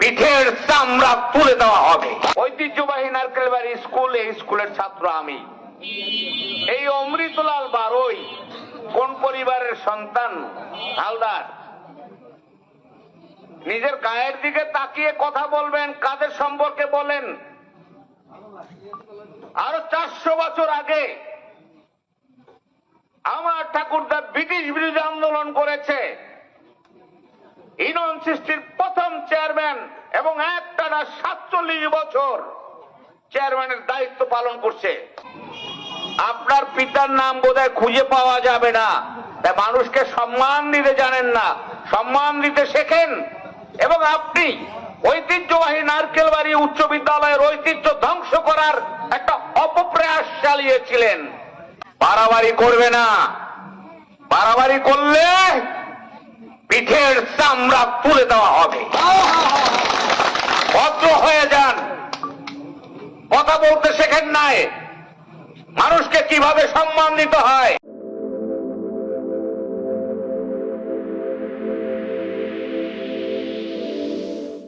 পিঠের চামড়া তুলে দেওয়া হবে। ঐতিহ্যবাহী নারকেলবাড়ি স্কুল, এই স্কুলের ছাত্র আমি। এই অমৃতলাল বারই কোন পরিবারের সন্তান? হালদার। নিজের গায়ের দিকে তাকিয়ে কথা বলবেন, কাদের সম্পর্কে বলেন। আরো 400 বছর আগে আমার ঠাকুরদা ব্রিটিশ বিরোধী আন্দোলন করেছে। ইউনিয়ন সৃষ্টির প্রথম চেয়ারম্যান এবং একটানা 47 বছর চেয়ারম্যানের দায়িত্ব পালন করছে। আপনার পিতার নাম বোধহয় খুঁজে পাওয়া যাবে না, তাই মানুষকে সম্মান দিতে জানেন না। সম্মান দিতে শেখেন। এবং আপনি ঐতিহ্যবাহী নারকেলবাড়ি উচ্চ বিদ্যালয়ের ঐতিহ্য ধ্বংস করার একটা অপপ্রয়াস চালিয়েছিলেন। বাড়াবাড়ি করবে না, বাড়াবাড়ি করলে পিঠের চামড়া তুলে দেওয়া হবে। ভদ্র হয়ে যান, কথা বলতে শেখেন নাই, মানুষকে কিভাবে সম্মান দিতে হয়।